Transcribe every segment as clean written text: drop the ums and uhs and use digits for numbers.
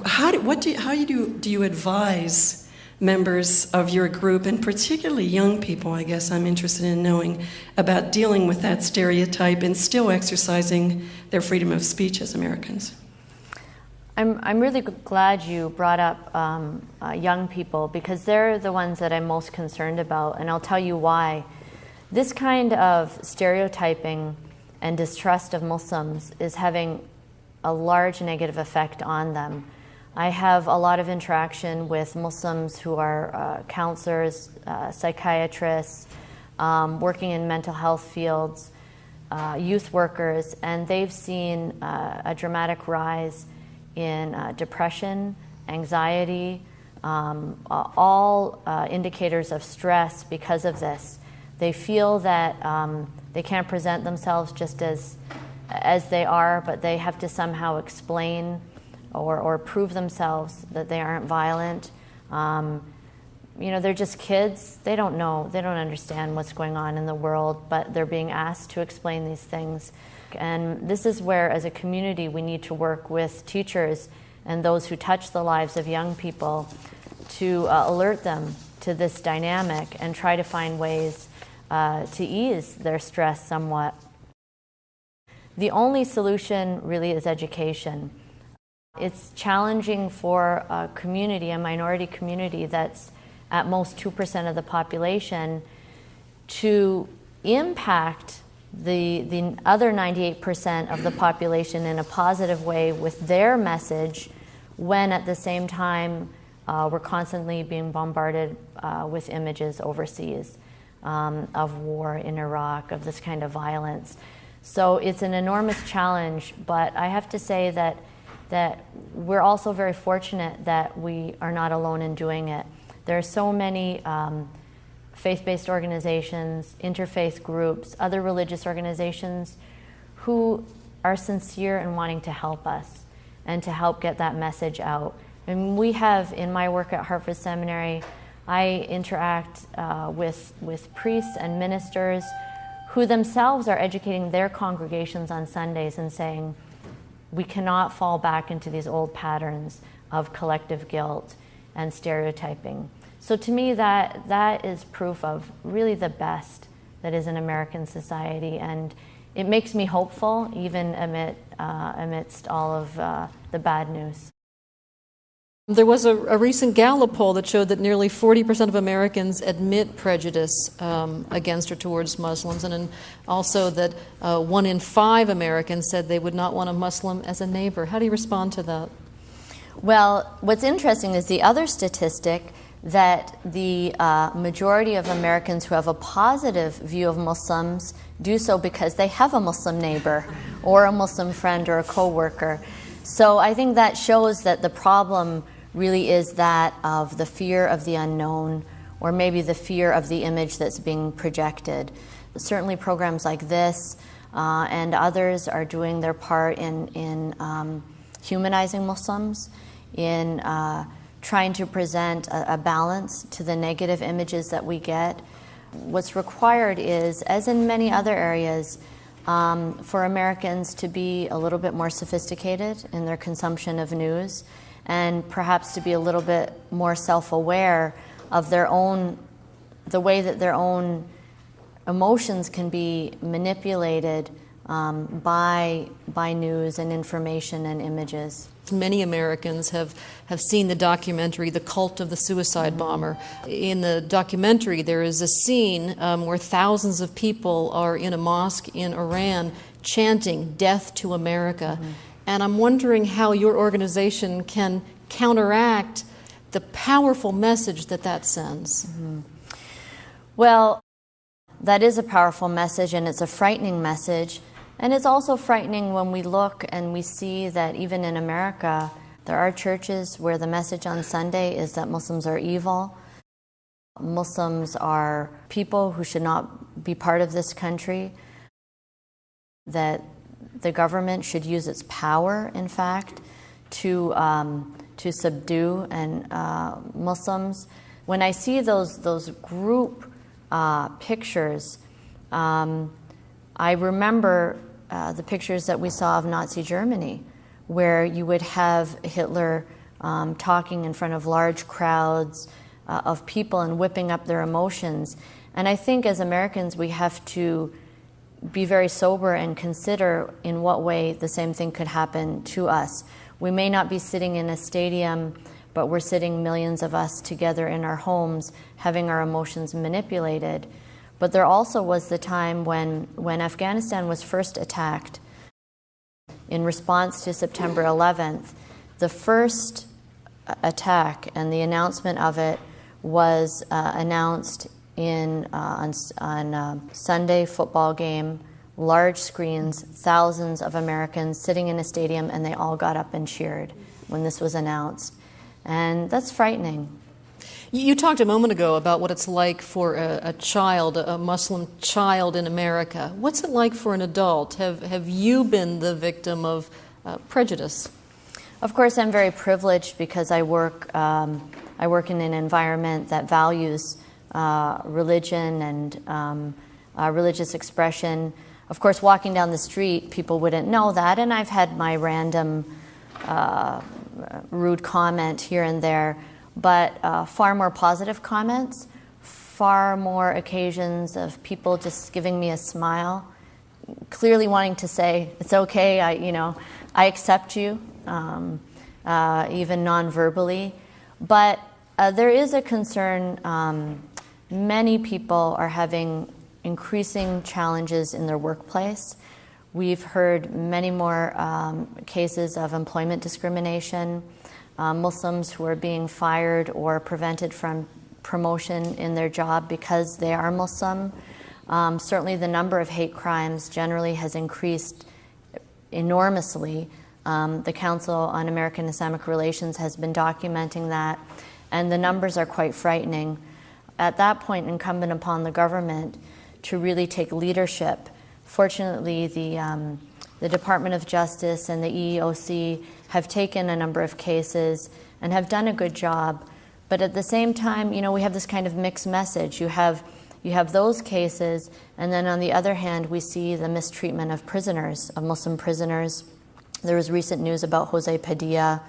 do you advise members of your group, and particularly young people, I guess I'm interested in knowing, about dealing with that stereotype and still exercising their freedom of speech as Americans? I'm really glad you brought up young people, because they're the ones that I'm most concerned about, and I'll tell you why. This kind of stereotyping and distrust of Muslims is having a large negative effect on them. I have a lot of interaction with Muslims who are counselors, psychiatrists, working in mental health fields, youth workers, and they've seen a dramatic rise in depression, anxiety, all indicators of stress because of this. They feel that they can't present themselves just as they are, but they have to somehow explain or prove themselves that they aren't violent. They're just kids. They don't know. They don't understand what's going on in the world, but they're being asked to explain these things. And this is where, as a community, we need to work with teachers and those who touch the lives of young people to alert them to this dynamic and try to find ways to ease their stress somewhat. The only solution really is education. It's challenging for a community, a minority community that's at most 2% of the population, to impact the other 98% of the population in a positive way with their message, when at the same time we're constantly being bombarded with images overseas of war in Iraq, of this kind of violence. So it's an enormous challenge, but I have to say that we're also very fortunate that we are not alone in doing it. There are so many faith-based organizations, interfaith groups, other religious organizations who are sincere in wanting to help us and to help get that message out. And we have, in my work at Hartford Seminary, I interact with priests and ministers who themselves are educating their congregations on Sundays and saying, we cannot fall back into these old patterns of collective guilt and stereotyping. So to me, that is proof of really the best that is in American society, and it makes me hopeful even amidst all of the bad news. There was a recent Gallup poll that showed that nearly 40% of Americans admit prejudice against or towards Muslims, and also that 1 in 5 Americans said they would not want a Muslim as a neighbor. How do you respond to that? Well, what's interesting is the other statistic that the majority of Americans who have a positive view of Muslims do so because they have a Muslim neighbor or a Muslim friend or a coworker. So I think that shows that the problem really is that of the fear of the unknown, or maybe the fear of the image that's being projected. Certainly programs like this and others are doing their part in humanizing Muslims, in trying to present a balance to the negative images that we get. What's required is, as in many other areas, for Americans to be a little bit more sophisticated in their consumption of news, and perhaps to be a little bit more self-aware of the way that their own emotions can be manipulated by news and information and images. Many Americans have seen the documentary, The Cult of the Suicide Bomber. In the documentary, there is a scene where thousands of people are in a mosque in Iran chanting, "Death to America." And I'm wondering how your organization can counteract the powerful message that sends. Well, that is a powerful message, and it's a frightening message. And it's also frightening when we look and we see that even in America, there are churches where the message on Sunday is that Muslims are evil. Muslims are people who should not be part of this country, that the government should use its power, in fact, to subdue Muslims. When I see those group pictures, I remember the pictures that we saw of Nazi Germany, where you would have Hitler talking in front of large crowds of people and whipping up their emotions. And I think as Americans we have to be very sober and consider in what way the same thing could happen to us. We may not be sitting in a stadium, but we're sitting, millions of us together in our homes, having our emotions manipulated. But there also was the time when Afghanistan was first attacked in response to September 11th. The first attack and the announcement of it was announced on Sunday football game, large screens, thousands of Americans sitting in a stadium, and they all got up and cheered when this was announced. And that's frightening. You talked a moment ago about what it's like for a child, a Muslim child in America. What's it like for an adult? Have you been the victim of prejudice? Of course, I'm very privileged because I work in an environment that values religion and religious expression. Of course, walking down the street, people wouldn't know that, and I've had my random rude comment here and there, but far more positive comments, far more occasions of people just giving me a smile, clearly wanting to say, it's okay, I accept you, even non-verbally. But there is a concern. Many people are having increasing challenges in their workplace. We've heard many more cases of employment discrimination, Muslims who are being fired or prevented from promotion in their job because they are Muslim. Certainly the number of hate crimes generally has increased enormously. The Council on American Islamic Relations has been documenting that, and the numbers are quite frightening. At that point, incumbent upon the government to really take leadership. Fortunately, the Department of Justice and the EEOC have taken a number of cases and have done a good job. But at the same time, we have this kind of mixed message. You have those cases, and then on the other hand, we see the mistreatment of prisoners, of Muslim prisoners. There was recent news about Jose Padilla,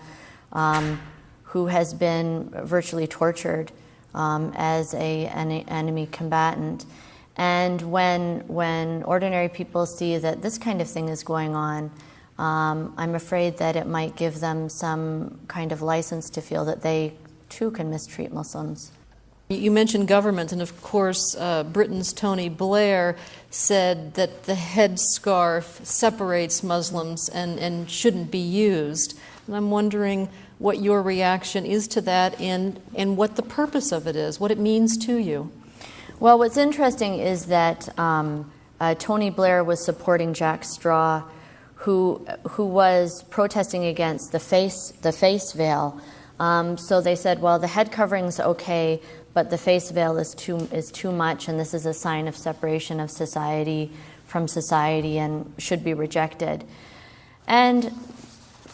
who has been virtually tortured as an enemy combatant. And when ordinary people see that this kind of thing is going on, I'm afraid that it might give them some kind of license to feel that they too can mistreat Muslims. You mentioned government, and of course Britain's Tony Blair said that the headscarf separates Muslims and shouldn't be used. And I'm wondering what your reaction is to that and what the purpose of it is, what it means to you. Well, what's interesting is that Tony Blair was supporting Jack Straw, who was protesting against the face veil. So they said, well, the head covering's okay, but the face veil is too much, and this is a sign of separation of society from society and should be rejected. And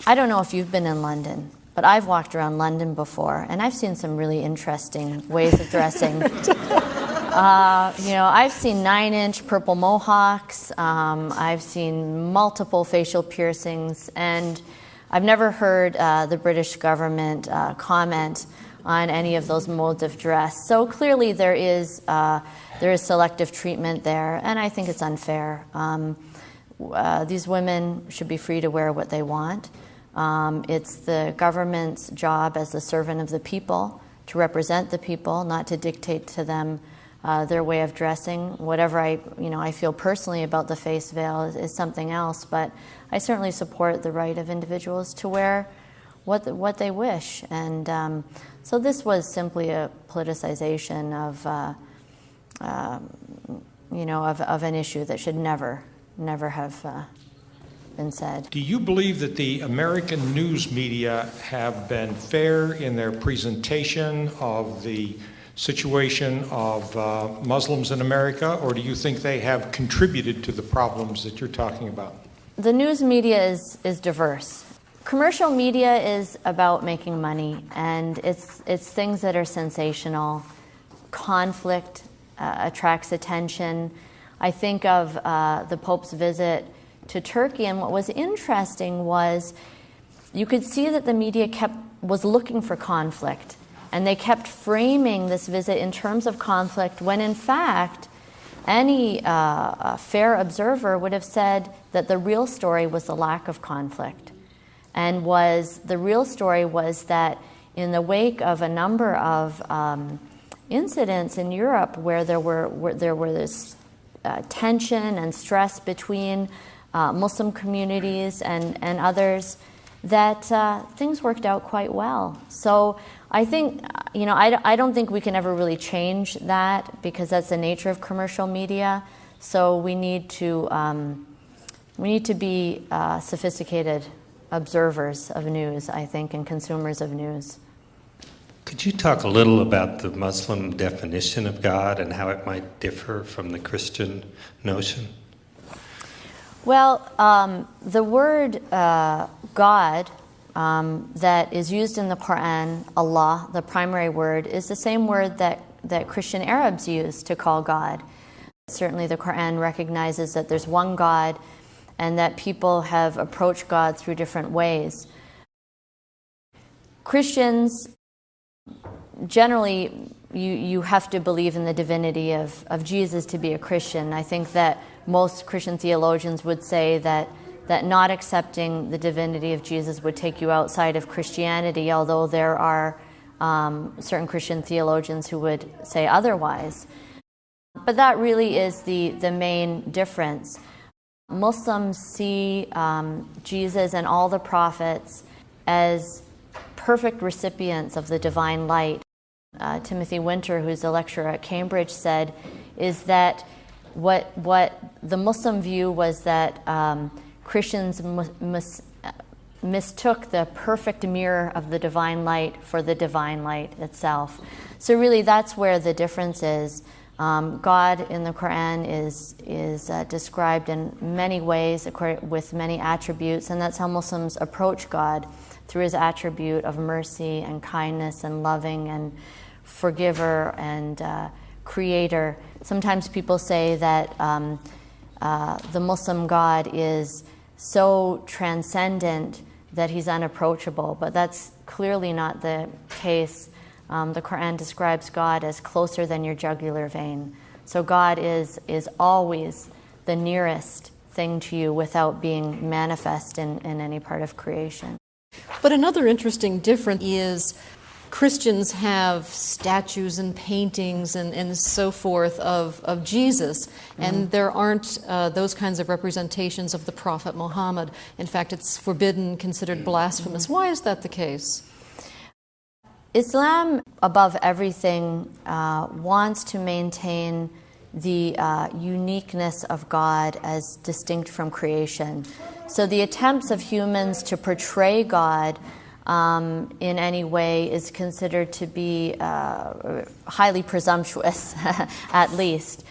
I don't know if you've been in London, but I've walked around London before, and I've seen some really interesting ways of dressing. I've seen 9-inch purple mohawks. I've seen multiple facial piercings, and I've never heard the British government comment on any of those modes of dress. So clearly there is selective treatment there, and I think it's unfair. These women should be free to wear what they want. It's the government's job as the servant of the people to represent the people, not to dictate to them their way of dressing. Whatever I feel personally about the face veil is something else, but I certainly support the right of individuals to wear what they wish. And so this was simply a politicization of an issue that should never have been said. Do you believe that the American news media have been fair in their presentation of the situation of Muslims in America, or do you think they have contributed to the problems that you're talking about? The news media is diverse. Commercial media is about making money, and it's things that are sensational. Conflict attracts attention. I think of the Pope's visit to Turkey, and what was interesting was you could see that the media kept was looking for conflict. And they kept framing this visit in terms of conflict when in fact any fair observer would have said that the real story was the lack of conflict. And the real story was that in the wake of a number of incidents in Europe where there were this tension and stress between Muslim communities and others, that things worked out quite well. So I think, I don't think we can ever really change that because that's the nature of commercial media. So we need to be sophisticated observers of news, I think, and consumers of news. Could you talk a little about the Muslim definition of God and how it might differ from the Christian notion? Well, the word God that is used in the Quran, Allah, the primary word, is the same word that Christian Arabs use to call God. Certainly the Quran recognizes that there's one God and that people have approached God through different ways. Christians, generally, you have to believe in the divinity of Jesus to be a Christian. I think that most Christian theologians would say that not accepting the divinity of Jesus would take you outside of Christianity, although there are certain Christian theologians who would say otherwise. But that really is the main difference. Muslims see Jesus and all the prophets as perfect recipients of the divine light. Timothy Winter, who's a lecturer at Cambridge, said is that what the Muslim view was that Christians mistook the perfect mirror of the divine light for the divine light itself. So really that's where the difference is. God in the Quran is described in many ways with many attributes, and that's how Muslims approach God, through his attribute of mercy and kindness and loving and forgiver and creator. Sometimes people say that the Muslim God is so transcendent that he's unapproachable, but that's clearly not the case. The Quran describes God as closer than your jugular vein. So God is always the nearest thing to you without being manifest in any part of creation. But another interesting difference is Christians have statues and paintings and so forth of Jesus, and there aren't those kinds of representations of the Prophet Muhammad. In fact, it's forbidden, considered blasphemous. Why is that the case? Islam, above everything, wants to maintain the uniqueness of God as distinct from creation. So the attempts of humans to portray God in any way is considered to be highly presumptuous, at least.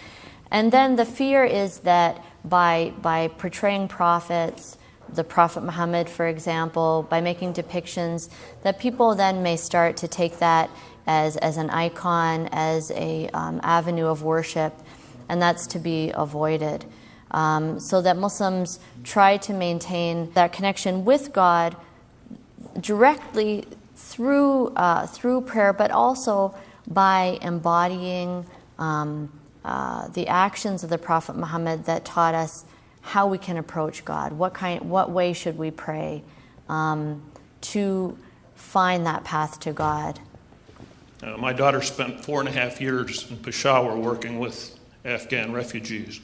And then the fear is that by portraying prophets, the Prophet Muhammad, for example, by making depictions, that people then may start to take that as an icon, as a avenue of worship, and that's to be avoided. So that Muslims try to maintain that connection with God directly through prayer, but also by embodying the actions of the Prophet Muhammad that taught us how we can approach God. What way should we pray to find that path to God? My daughter spent 4.5 years in Peshawar working with Afghan refugees.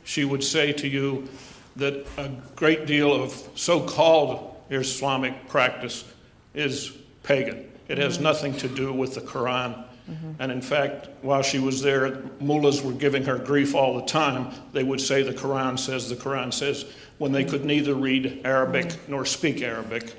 She would say to you that a great deal of so-called Islamic practice is pagan. It has nothing to do with the Quran. And in fact, while she was there, mullahs were giving her grief all the time. They would say the Quran says, when they could neither read Arabic nor speak Arabic.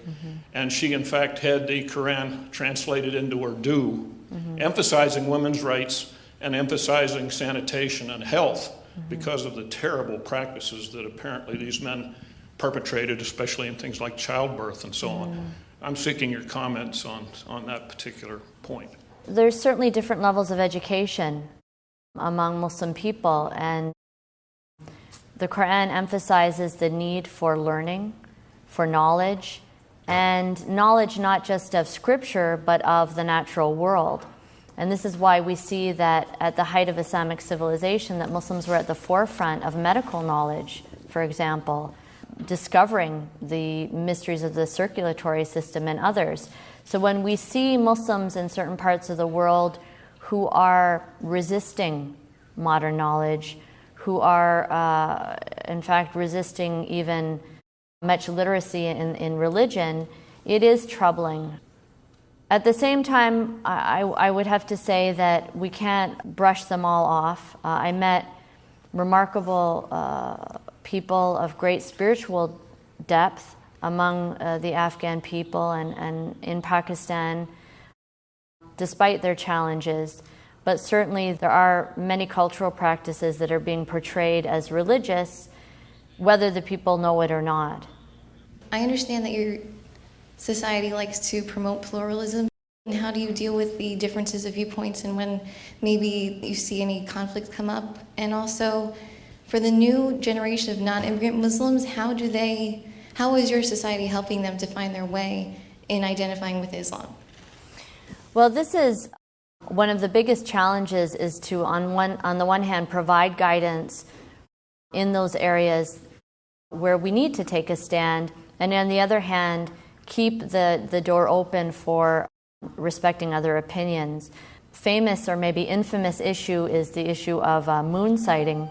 And she, in fact, had the Quran translated into Urdu, emphasizing women's rights and emphasizing sanitation and health because of the terrible practices that apparently these men perpetrated, especially in things like childbirth and so on. I'm seeking your comments on that particular point. There's certainly different levels of education among Muslim people, and the Quran emphasizes the need for learning, for knowledge, and knowledge not just of Scripture, but of the natural world. And this is why we see that at the height of Islamic civilization, that Muslims were at the forefront of medical knowledge, for example, discovering the mysteries of the circulatory system and others. So when we see Muslims in certain parts of the world who are resisting modern knowledge, who are, in fact, resisting even much literacy in religion, it is troubling. At the same time, I would have to say that we can't brush them all off. I met remarkable people of great spiritual depth among the Afghan people and in Pakistan, despite their challenges. But certainly there are many cultural practices that are being portrayed as religious, whether the people know it or not. I understand that your society likes to promote pluralism. And how do you deal with the differences of viewpoints and when maybe you see any conflicts come up? And also, for the new generation of non-immigrant Muslims, how is your society helping them to find their way in identifying with Islam? Well, this is one of the biggest challenges, is to, on the one hand, provide guidance in those areas where we need to take a stand, and on the other hand, keep the door open for respecting other opinions. Famous or maybe infamous issue is the issue of moon sighting,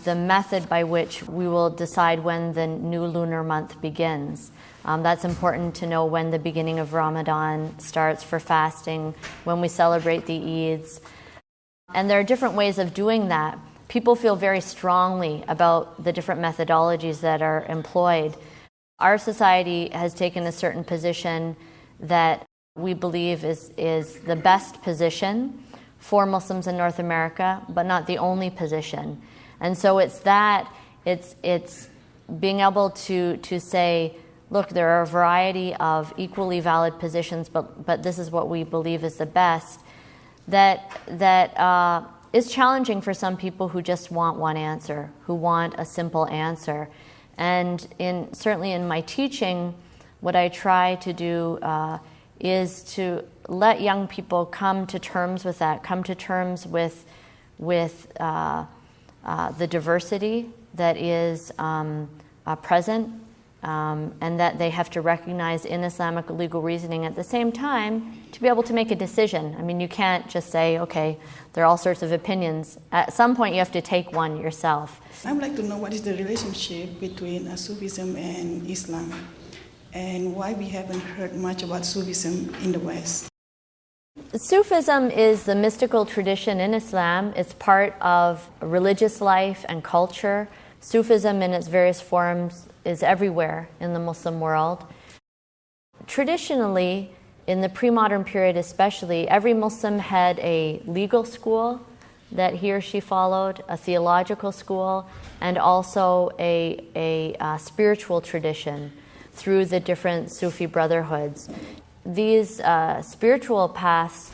the method by which we will decide when the new lunar month begins. That's important to know when the beginning of Ramadan starts for fasting, when we celebrate the Eids. And there are different ways of doing that. People feel very strongly about the different methodologies that are employed. Our society has taken a certain position that we believe is the best position for Muslims in North America, but not the only position. And so it's being able to say, look, there are a variety of equally valid positions, but this is what we believe is the best, that is challenging for some people who just want one answer, who want a simple answer. And certainly in my teaching, what I try to do is to let young people come to terms with that, come to terms with the diversity that is present, and that they have to recognize in Islamic legal reasoning at the same time to be able to make a decision. I mean, you can't just say, okay, there are all sorts of opinions. At some point, you have to take one yourself. I would like to know what is the relationship between Sufism and Islam, and why we haven't heard much about Sufism in the West. Sufism is the mystical tradition in Islam. It's part of religious life and culture. Sufism in its various forms is everywhere in the Muslim world. Traditionally, in the pre-modern period especially, every Muslim had a legal school that he or she followed, a theological school, and also a spiritual tradition through the different Sufi brotherhoods. These spiritual paths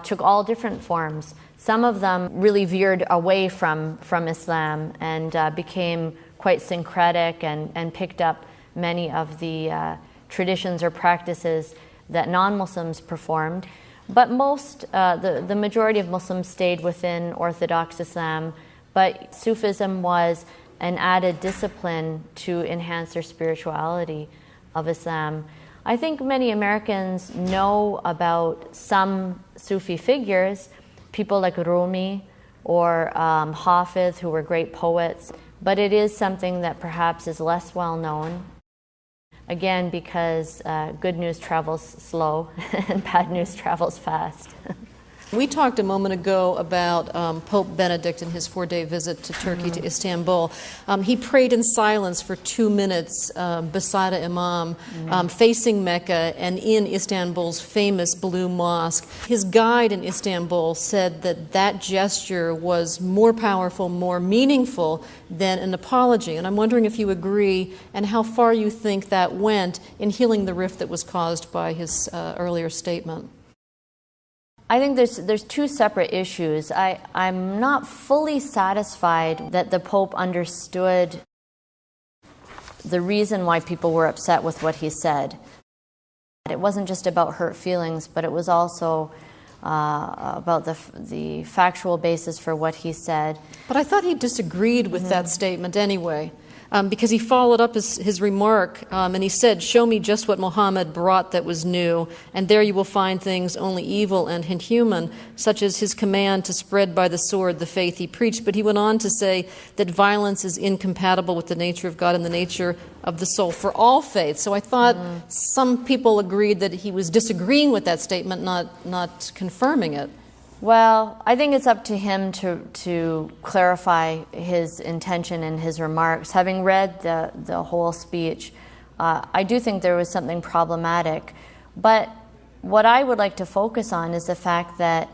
took all different forms. Some of them really veered away from Islam and became quite syncretic and picked up many of the traditions or practices that non-Muslims performed. But the majority of Muslims stayed within Orthodox Islam, but Sufism was an added discipline to enhance their spirituality of Islam. I think many Americans know about some Sufi figures, people like Rumi or Hafiz, who were great poets, but it is something that perhaps is less well known. Again, because good news travels slow and bad news travels fast. We talked a moment ago about Pope Benedict and his 4-day visit to Turkey, to Istanbul. He prayed in silence for 2 minutes beside an imam, facing Mecca and in Istanbul's famous Blue Mosque. His guide in Istanbul said that gesture was more powerful, more meaningful than an apology. And I'm wondering if you agree, and how far you think that went in healing the rift that was caused by his earlier statement. I think there's two separate issues. I'm not fully satisfied that the Pope understood the reason why people were upset with what he said. It wasn't just about hurt feelings, but it was also about the factual basis for what he said. But I thought he disagreed with that statement anyway, because he followed up his remark, and he said, "Show me just what Muhammad brought that was new, and there you will find things only evil and inhuman, such as his command to spread by the sword the faith he preached." But he went on to say that violence is incompatible with the nature of God and the nature of the soul for all faiths. So I thought some people agreed that he was disagreeing with that statement, not confirming it. Well, I think it's up to him to clarify his intention in his remarks. Having read the whole speech, I do think there was something problematic. But what I would like to focus on is the fact that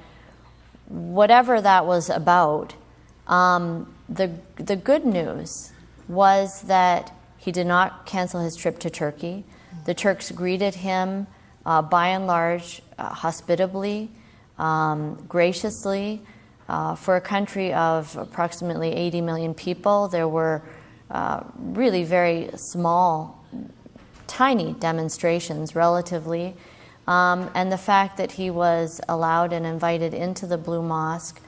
whatever that was about, the good news was that he did not cancel his trip to Turkey. The Turks greeted him, by and large, hospitably, graciously. For a country of approximately 80 million people, there were really very small, tiny demonstrations relatively. And the fact that he was allowed and invited into the Blue Mosque,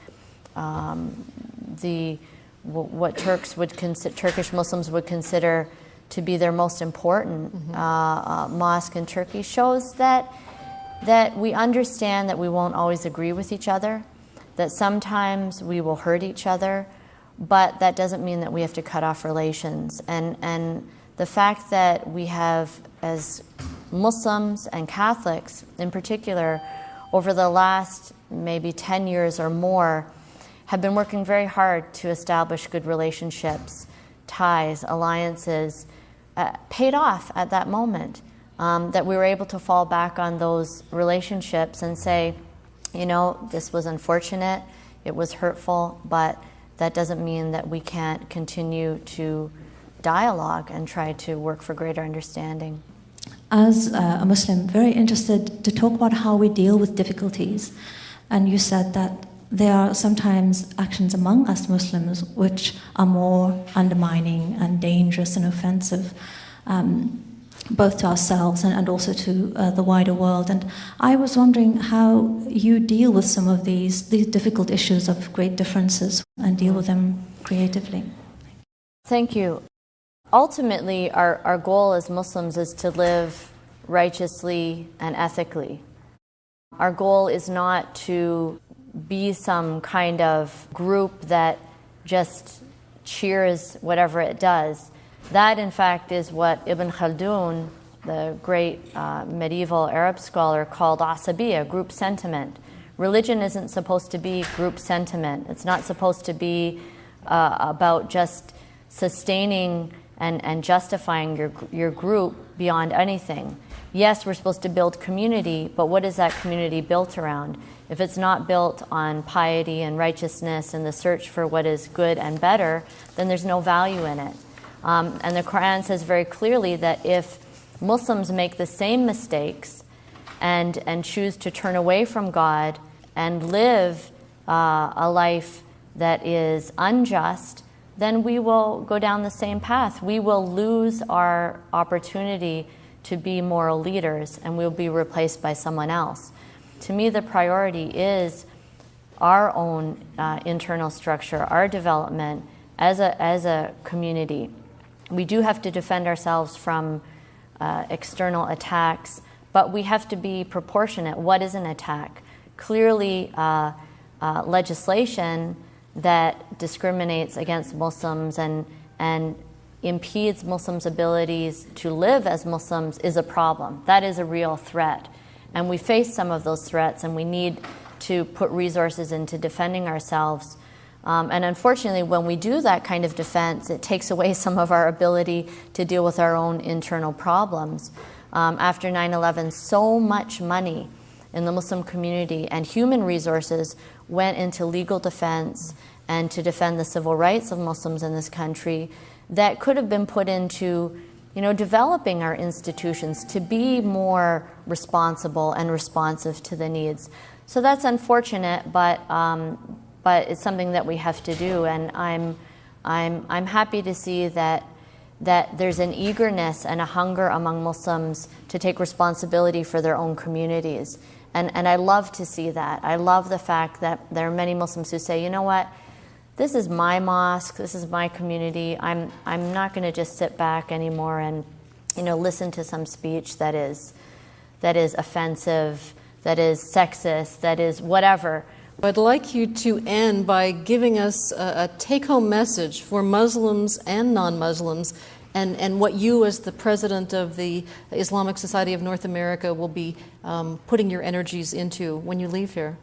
what Turkish Muslims would consider to be their most important mosque in Turkey, shows that we understand that we won't always agree with each other, that sometimes we will hurt each other, but that doesn't mean that we have to cut off relations. And the fact that we have, as Muslims and Catholics in particular, over the last maybe 10 years or more, have been working very hard to establish good relationships, ties, alliances, paid off at that moment. That we were able to fall back on those relationships and say, you know, this was unfortunate, it was hurtful, but that doesn't mean that we can't continue to dialogue and try to work for greater understanding. As a Muslim, very interested to talk about how we deal with difficulties. And you said that there are sometimes actions among us Muslims which are more undermining and dangerous and offensive, both to ourselves and also to the wider world. And I was wondering how you deal with some of these difficult issues of great differences and deal with them creatively. Thank you. Ultimately, our goal as Muslims is to live righteously and ethically. Our goal is not to be some kind of group that just cheers whatever it does. That, in fact, is what Ibn Khaldun, the great medieval Arab scholar, called asabiya, group sentiment. Religion isn't supposed to be group sentiment. It's not supposed to be about just sustaining and justifying your group beyond anything. Yes, we're supposed to build community, but what is that community built around? If it's not built on piety and righteousness and the search for what is good and better, then there's no value in it. And the Quran says very clearly that if Muslims make the same mistakes and choose to turn away from God and live a life that is unjust, then we will go down the same path. We will lose our opportunity to be moral leaders, and we'll be replaced by someone else. To me, the priority is our own internal structure, our development as a community. We do have to defend ourselves from external attacks, but we have to be proportionate. What is an attack? Clearly, legislation that discriminates against Muslims and impedes Muslims' abilities to live as Muslims is a problem. That is a real threat. And we face some of those threats, and we need to put resources into defending ourselves. And unfortunately, when we do that kind of defense, it takes away some of our ability to deal with our own internal problems. After 9/11, so much money in the Muslim community and human resources went into legal defense and to defend the civil rights of Muslims in this country that could have been put into, developing our institutions to be more responsible and responsive to the needs. So that's unfortunate, but it's something that we have to do. And I'm happy to see that that there's an eagerness and a hunger among Muslims to take responsibility for their own communities. And I love to see that. I love the fact that there are many Muslims who say, you know what, this is my mosque, this is my community. I'm not going to just sit back anymore and, listen to some speech that is offensive, that is sexist, that is whatever. I'd like you to end by giving us a take-home message for Muslims and non-Muslims, and what you, as the president of the Islamic Society of North America, will be putting your energies into when you leave here.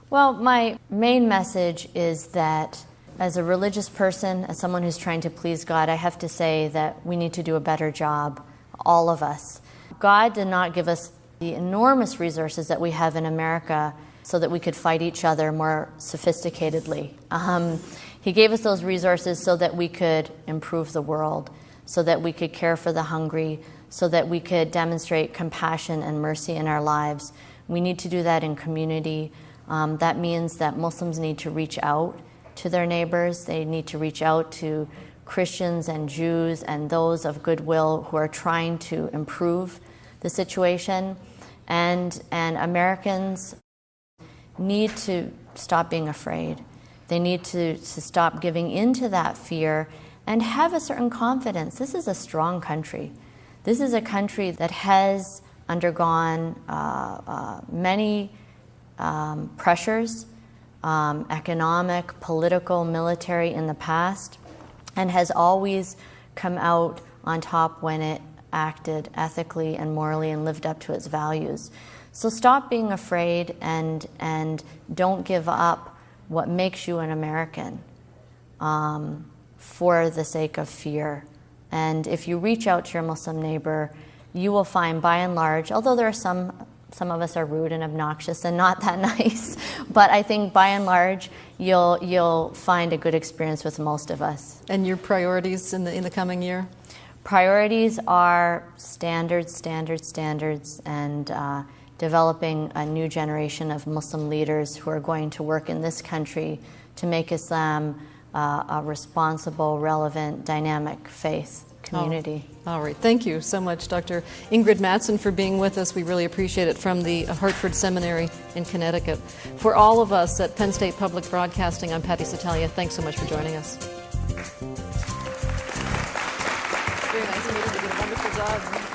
Well, my main message is that as a religious person, as someone who's trying to please God, I have to say that we need to do a better job, all of us. God did not give us the enormous resources that we have in America so that we could fight each other more sophisticatedly. He gave us those resources so that we could improve the world, so that we could care for the hungry, so that we could demonstrate compassion and mercy in our lives. We need to do that in community. That means that Muslims need to reach out to their neighbors. They need to reach out to Christians and Jews and those of goodwill who are trying to improve the situation. And Americans need to stop being afraid. They need to stop giving into that fear and have a certain confidence. This is a strong country. This is a country that has undergone many pressures, economic, political, military in the past, and has always come out on top when it acted ethically and morally and lived up to its values. So stop being afraid and don't give up what makes you an American for the sake of fear. And if you reach out to your Muslim neighbor, you will find, by and large, although there are some of us are rude and obnoxious and not that nice, but I think by and large you'll find a good experience with most of us. And your priorities in the coming year? Priorities are standards, and developing a new generation of Muslim leaders who are going to work in this country to make Islam a responsible, relevant, dynamic faith community. All right. Thank you so much, Dr. Ingrid Mattson, for being with us. We really appreciate it, from the Hartford Seminary in Connecticut. For all of us at Penn State Public Broadcasting, I'm Patty Satalia. Thanks so much for joining us. Very nice. You did a wonderful job.